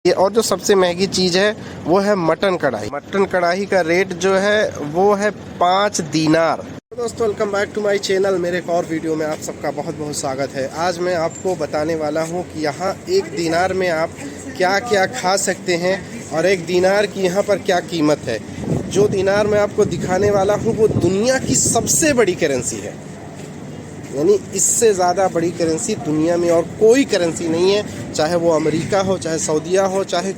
ये और जो सबसे महंगी चीज़ है वो है मटन कढ़ाई। मटन कढ़ाई का रेट जो है वो है 5 दीनार। तो दोस्तों welcome back to my channel. मेरे एक और वीडियो में आप सबका बहुत बहुत स्वागत है। आज मैं आपको बताने वाला हूँ कि यहाँ 1 दीनार में आप क्या क्या खा सकते हैं और 1 दीनार की यहाँ पर क्या कीमत है। जो दीनार मैं आपको दिखाने वाला हूँ वो दुनिया की सबसे बड़ी करेंसी है, यानी इससे ज़्यादा बड़ी करेंसी दुनिया में और कोई करेंसी नहीं है। चाहे वो अमेरिका हो, चाहे सऊदीया हो, चाहे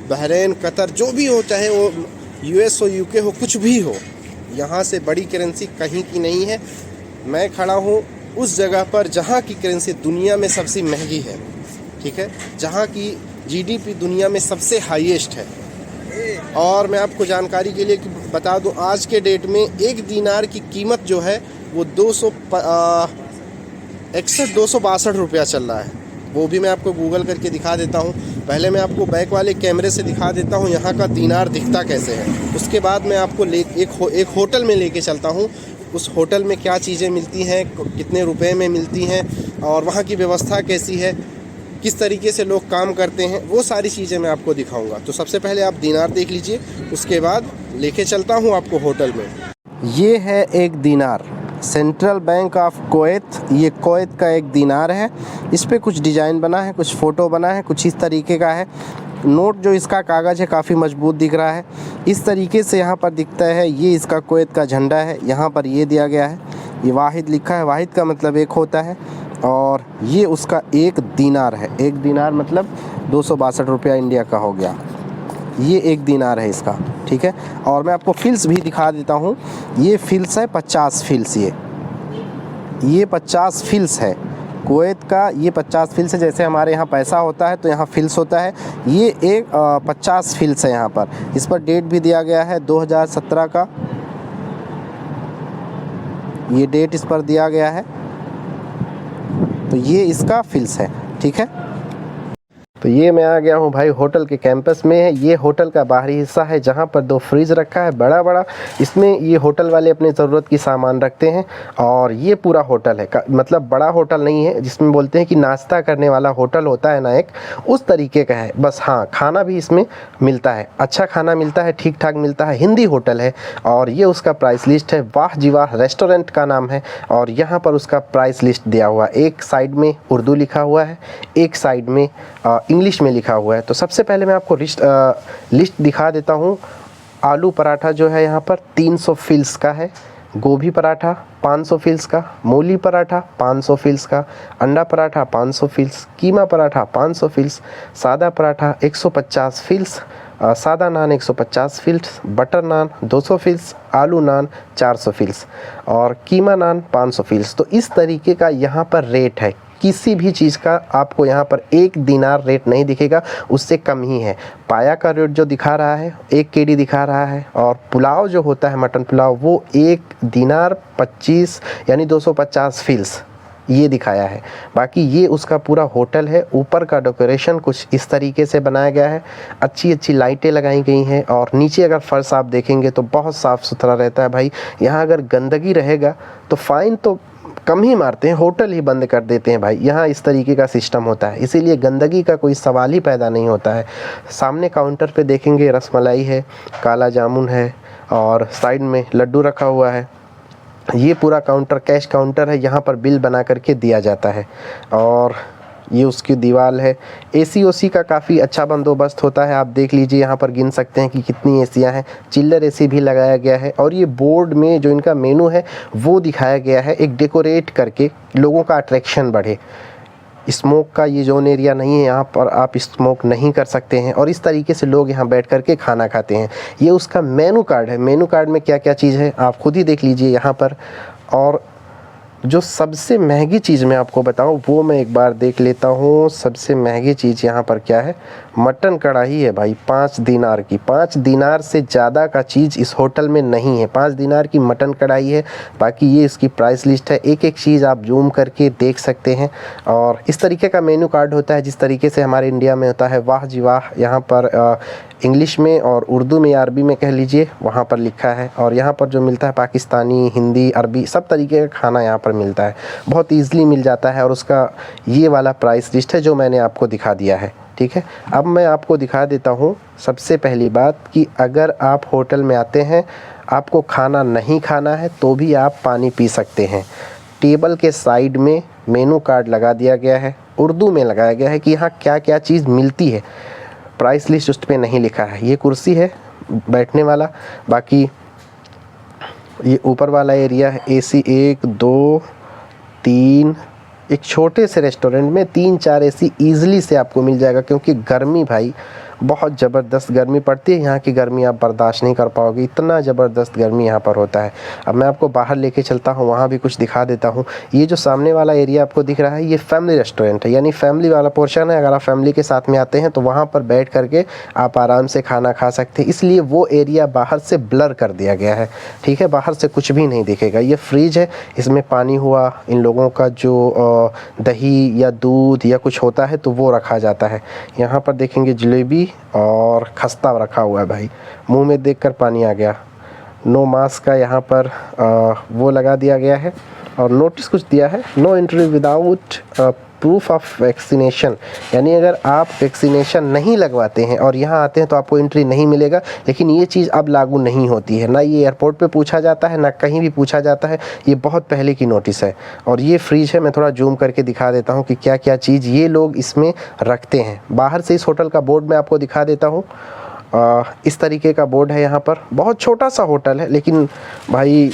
बहरीन, कतर, जो भी हो, चाहे वो यूएस हो, यूके हो, कुछ भी हो, यहाँ से बड़ी करेंसी कहीं की नहीं है। मैं खड़ा हूँ उस जगह पर जहाँ की करेंसी दुनिया में सबसे महंगी है, ठीक है, जहाँ की जीडीपी दुनिया में सबसे हाईएस्ट है। और मैं आपको जानकारी के लिए बता दूँ, आज के डेट में 1 दीनार की कीमत जो है वो 262 रुपया चल रहा है। वो भी मैं आपको गूगल करके दिखा देता हूँ। पहले मैं आपको बैक वाले कैमरे से दिखा देता हूँ यहाँ का दीनार दिखता कैसे है। उसके बाद मैं आपको एक होटल में लेके चलता हूँ। उस होटल में क्या चीज़ें मिलती हैं, कितने रुपए में मिलती हैं और वहाँ की व्यवस्था कैसी है, किस तरीके से लोग काम करते हैं, वो सारी चीज़ें मैं आपको दिखाऊंगा। तो सबसे पहले आप दीनार देख लीजिए, उसके बाद लेके चलता हूँ आपको होटल में। ये है 1 दीनार, सेंट्रल बैंक ऑफ कुवैत। ये कुवैत का 1 दीनार है। इस पे कुछ डिज़ाइन बना है, कुछ फ़ोटो बना है, कुछ इस तरीके का है। नोट जो इसका कागज़ है काफ़ी मजबूत दिख रहा है। इस तरीके से यहाँ पर दिखता है। ये इसका कुवैत का झंडा है। यहाँ पर ये दिया गया है, ये वाहिद लिखा है। वाहिद का मतलब 1 होता है और ये उसका 1 दीनार है। 1 दीनार मतलब 262 रुपया इंडिया का हो गया। ये 1 दीनार है इसका, ठीक है। और मैं आपको फिल्स भी दिखा देता हूँ। ये फिल्स है 50 फिल्स। ये 50 फिल्स है कुवैत का। ये 50 फिल्स है। जैसे हमारे यहाँ पैसा होता है तो यहाँ फिल्स होता है। ये एक 50 फिल्स है यहाँ पर। इस पर डेट भी दिया गया है 2017 का, ये डेट इस पर दिया गया है। तो ये इसका फिल्स है, ठीक है। तो ये मैं आ गया हूँ भाई होटल के कैंपस में है। ये होटल का बाहरी हिस्सा है जहाँ पर 2 फ्रिज रखा है बड़ा बड़ा। इसमें ये होटल वाले अपने ज़रूरत की सामान रखते हैं। और ये पूरा होटल है, मतलब बड़ा होटल नहीं है जिसमें बोलते हैं कि नाश्ता करने वाला होटल होता है ना, एक उस तरीके का है। बस हाँ, खाना भी इसमें मिलता है, अच्छा खाना मिलता है, ठीक ठाक मिलता है। हिंदी होटल है और ये उसका प्राइस लिस्ट है। वाह जी वाह रेस्टोरेंट का नाम है और यहाँ पर उसका प्राइस लिस्ट दिया हुआ है। एक साइड में उर्दू लिखा हुआ है, एक साइड में इंग्लिश में लिखा हुआ है। तो सबसे पहले मैं आपको लिस्ट दिखा देता हूँ। आलू पराठा जो है यहाँ पर 300 फिल्स का है। गोभी पराठा 500 फिल्स का, मूली पराठा 500 फिल्स का, अंडा पराठा 500 फिल्स, कीमा पराठा 500 फिल्स, सादा पराठा 150 फिल्स, सादा नान 150 फिल्स, बटर नान 200 फिल्स, आलू नान 400 फिल्स और कीमा नान 500 फिल्स। तो इस तरीके का यहाँ पर रेट है। किसी भी चीज़ का आपको यहाँ पर 1 दीनार रेट नहीं दिखेगा, उससे कम ही है। पाया का रेट जो दिखा रहा है 1 केडी दिखा रहा है। और पुलाव जो होता है मटन पुलाव वो 1 दीनार 25 यानी 250 फिल्स ये दिखाया है। बाकी ये उसका पूरा होटल है। ऊपर का डेकोरेशन कुछ इस तरीके से बनाया गया है, अच्छी अच्छी लाइटें लगाई गई हैं। और नीचे अगर फर्श आप देखेंगे तो बहुत साफ़ सुथरा रहता है भाई। यहाँ अगर गंदगी रहेगा तो फ़ाइन तो कम ही मारते हैं, होटल ही बंद कर देते हैं भाई। यहाँ इस तरीके का सिस्टम होता है, इसीलिए गंदगी का कोई सवाल ही पैदा नहीं होता है। सामने काउंटर पे देखेंगे रसमलाई है, काला जामुन है और साइड में लड्डू रखा हुआ है। ये पूरा काउंटर कैश काउंटर है, यहाँ पर बिल बना करके दिया जाता है। और ये उसकी दीवार है। एसी ओसी का काफ़ी अच्छा बंदोबस्त होता है। आप देख लीजिए, यहाँ पर गिन सकते हैं कि कितनी एसियाँ हैं। चिल्लर एसी भी लगाया गया है। और ये बोर्ड में जो इनका मेनू है वो दिखाया गया है, एक डेकोरेट करके लोगों का अट्रैक्शन बढ़े। स्मोक का ये जोन एरिया नहीं है, यहाँ पर आप स्मोक नहीं कर सकते हैं। और इस तरीके से लोग यहाँ बैठ करके खाना खाते हैं। ये उसका मेनू कार्ड है। मेनू कार्ड में क्या क्या चीज़ है आप खुद ही देख लीजिए यहाँ पर। और जो सबसे महंगी चीज़ मैं आपको बताऊं वो मैं एक बार देख लेता हूं। सबसे महंगी चीज़ यहाँ पर क्या है, मटन कढ़ाई है भाई 5 दीनार की। 5 दीनार से ज़्यादा का चीज़ इस होटल में नहीं है। 5 दीनार की मटन कढ़ाई है। बाकी ये इसकी प्राइस लिस्ट है, एक एक चीज़ आप जूम करके देख सकते हैं। और इस तरीके का मेनू कार्ड होता है जिस तरीके से हमारे इंडिया में होता है। वाह जी वाह यहाँ पर इंग्लिश में और उर्दू में, अरबी में कह लीजिए, वहाँ पर लिखा है। और यहाँ पर जो मिलता है पाकिस्तानी, हिंदी, अरबी सब तरीके का खाना यहाँ पर मिलता है, बहुत ईज़िली मिल जाता है। और उसका ये वाला प्राइस लिस्ट है जो मैंने आपको दिखा दिया है। ठीक है। अब मैं आपको दिखा देता हूँ सबसे पहली बात कि अगर आप होटल में आते हैं, आपको खाना नहीं खाना है तो भी आप पानी पी सकते हैं। टेबल के साइड में मेनू कार्ड लगा दिया गया है, उर्दू में लगाया गया है कि यहाँ क्या क्या चीज़ मिलती है। प्राइस लिस्ट उस पर नहीं लिखा है। ये कुर्सी है बैठने वाला, बाकी ये ऊपर वाला एरिया है। AC 1 2 3, एक छोटे से रेस्टोरेंट में 3-4 AC ईज़िली से आपको मिल जाएगा, क्योंकि गर्मी भाई बहुत ज़बरदस्त गर्मी पड़ती है। यहाँ की गर्मी आप बर्दाश्त नहीं कर पाओगे, इतना ज़बरदस्त गर्मी यहाँ पर होता है। अब मैं आपको बाहर लेके चलता हूँ, वहाँ भी कुछ दिखा देता हूँ। ये जो सामने वाला एरिया आपको दिख रहा है, ये फैमिली रेस्टोरेंट है, यानी फैमिली वाला पोर्शन है। अगर आप फैमिली के साथ में आते हैं तो वहाँ पर बैठ करके आप आराम से खाना खा सकते हैं, इसलिए वो एरिया बाहर से ब्लर कर दिया गया है, ठीक है। बाहर से कुछ भी नहीं दिखेगा। ये फ्रिज है, इसमें पानी हुआ, इन लोगों का जो दही या दूध या कुछ होता है तो वो रखा जाता है। यहाँ पर देखेंगे जलेबी और खस्ता रखा हुआ है भाई, मुंह में देखकर पानी आ गया। नो मास्क का यहाँ पर वो लगा दिया गया है, और नोटिस कुछ दिया है, no entry without proof of vaccination, यानी अगर आप वैक्सीनेशन नहीं लगवाते हैं और यहाँ आते हैं तो आपको एंट्री नहीं मिलेगा। लेकिन ये चीज़ अब लागू नहीं होती है, ना ये एयरपोर्ट पे पूछा जाता है, ना कहीं भी पूछा जाता है। ये बहुत पहले की नोटिस है। और ये फ्रिज है, मैं थोड़ा जूम करके दिखा देता हूँ कि क्या क्या चीज़ ये लोग इसमें रखते हैं। बाहर से इस होटल का बोर्ड मैं आपको दिखा देता हूँ। इस तरीके का बोर्ड है यहाँ पर। बहुत छोटा सा होटल है, लेकिन भाई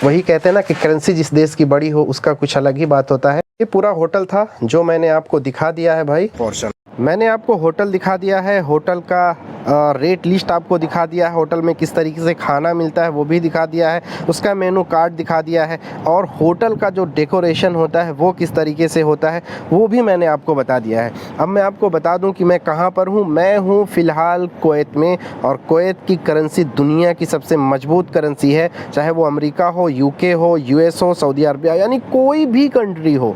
वही कहते हैं ना कि करेंसी जिस देश की बड़ी हो उसका कुछ अलग ही बात होता है। ये पूरा होटल था जो मैंने आपको दिखा दिया है भाई। पोर्शन मैंने आपको होटल दिखा दिया है, होटल का रेट लिस्ट आपको दिखा दिया है, होटल में किस तरीके से खाना मिलता है वो भी दिखा दिया है, उसका मेनू कार्ड दिखा दिया है, और होटल का जो डेकोरेशन होता है वो किस तरीके से होता है वो भी मैंने आपको बता दिया है। अब मैं आपको बता दूं कि मैं कहाँ पर हूँ। मैं हूँ फ़िलहाल कुवैत में, और कुवैत की करेंसी दुनिया की सबसे मजबूत करेंसी है, चाहे वो अमेरिका हो, UK हो, US हो, सऊदी अरबिया, यानी कोई भी कंट्री हो,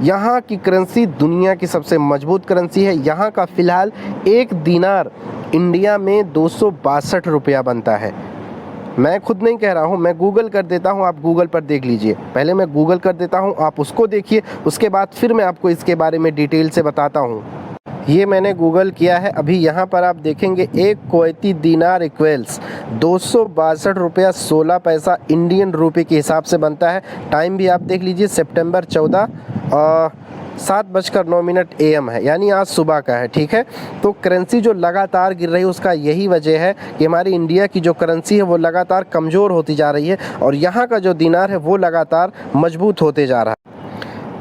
यहाँ की करेंसी दुनिया की सबसे मजबूत करेंसी है। यहाँ का फ़िलहाल 1 दिनार इंडिया में 262 रुपया बनता है। मैं खुद नहीं कह रहा हूँ, मैं गूगल कर देता हूँ, आप गूगल पर देख लीजिए। पहले मैं गूगल कर देता हूँ, आप उसको देखिए, उसके बाद फिर मैं आपको इसके बारे में डिटेल से बताता हूँ। ये मैंने गूगल किया है अभी। यहाँ पर आप देखेंगे 1 कुवैती दीनार इक्वल्स 262 रुपया 16 पैसा इंडियन रुपये के हिसाब से बनता है। टाइम भी आप देख लीजिए, सितंबर 14 7:09 AM है, यानी आज सुबह का है, ठीक है। तो करेंसी जो लगातार गिर रही है उसका यही वजह है कि हमारी इंडिया की जो करेंसी है वो लगातार कमज़ोर होती जा रही है, और यहाँ का जो दीनार है वो लगातार मजबूत होते जा रहा है।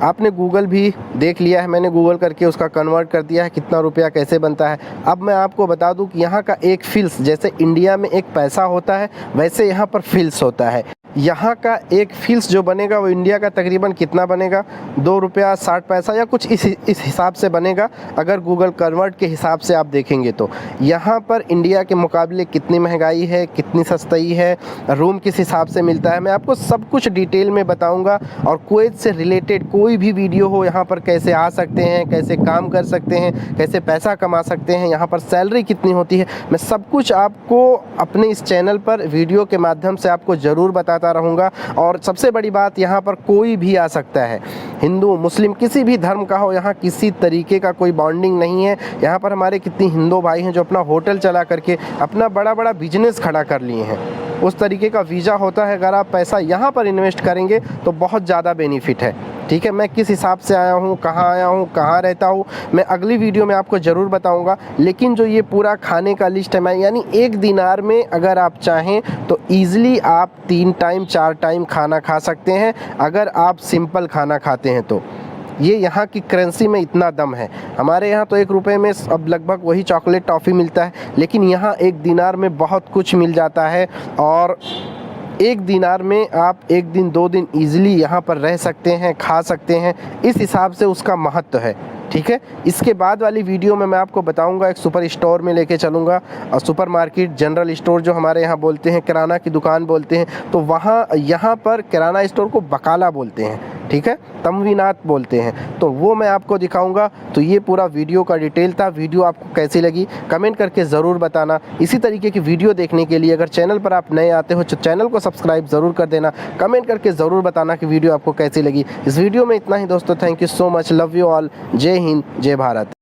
आपने गूगल भी देख लिया है, मैंने गूगल करके उसका कन्वर्ट कर दिया है कितना रुपया कैसे बनता है। अब मैं आपको बता दूं कि यहाँ का एक फिल्स, जैसे इंडिया में एक पैसा होता है वैसे यहाँ पर फिल्स होता है। यहाँ का एक फिल्स जो बनेगा वो इंडिया का तकरीबन कितना बनेगा, 2 रुपया 60 पैसा या कुछ इस हिसाब से बनेगा। अगर गूगल कन्वर्ट के हिसाब से आप देखेंगे तो यहाँ पर इंडिया के मुकाबले कितनी महंगाई है, कितनी सस्ताई है, रूम किस हिसाब से मिलता है, मैं आपको सब कुछ डिटेल में बताऊँगा। और कुवैत से रिलेटेड कोई भी वीडियो हो, यहाँ पर कैसे आ सकते हैं, कैसे काम कर सकते हैं, कैसे पैसा कमा सकते हैं, यहाँ पर सैलरी कितनी होती है, मैं सब कुछ आपको अपने इस चैनल पर वीडियो के माध्यम से आपको ज़रूर बताता रहूँगा। और सबसे बड़ी बात, यहाँ पर कोई भी आ सकता है, हिंदू मुस्लिम किसी भी धर्म का हो, यहाँ किसी तरीके का कोई बॉन्डिंग नहीं है। यहाँ पर हमारे कितने हिंदू भाई हैं जो अपना होटल चला करके अपना बड़ा बड़ा बिजनेस खड़ा कर लिए हैं। उस तरीके का वीज़ा होता है, अगर आप पैसा यहाँ पर इन्वेस्ट करेंगे तो बहुत ज़्यादा बेनिफिट है, ठीक है। मैं किस हिसाब से आया हूँ, कहाँ रहता हूँ, मैं अगली वीडियो में आपको ज़रूर बताऊँगा। लेकिन जो ये पूरा खाने का लिस्ट है, मैं यानी 1 दिनार में अगर आप चाहें तो ईज़िली आप 3 टाइम 4 टाइम खाना खा सकते हैं, अगर आप सिंपल खाना खाते हैं तो। ये यहाँ की करेंसी में इतना दम है। हमारे यहाँ तो 1 रुपये में अब लगभग वही चॉकलेट टॉफ़ी मिलता है, लेकिन यहाँ 1 दिनार में बहुत कुछ मिल जाता है। और 1 दिनार में आप 1 दिन 2 दिन ईज़िली यहाँ पर रह सकते हैं, खा सकते हैं, इस हिसाब से उसका महत्व है, ठीक है। इसके बाद वाली वीडियो में मैं आपको बताऊंगा, एक सुपर स्टोर में लेके चलूँगा, और सुपर मार्केट, जनरल स्टोर जो हमारे यहाँ बोलते हैं, किराना की दुकान बोलते हैं, तो वहाँ यहाँ पर किराना स्टोर को बकाला बोलते हैं, ठीक है, तमवीनात बोलते हैं, तो वो मैं आपको दिखाऊंगा। तो ये पूरा वीडियो का डिटेल था। वीडियो आपको कैसी लगी कमेंट करके ज़रूर बताना। इसी तरीके की वीडियो देखने के लिए अगर चैनल पर आप नए आते हो तो चैनल को सब्सक्राइब ज़रूर कर देना। कमेंट करके ज़रूर बताना कि वीडियो आपको कैसी लगी। इस वीडियो में इतना ही दोस्तों, thank you so much, love you all, जय हिंद, जय भारत।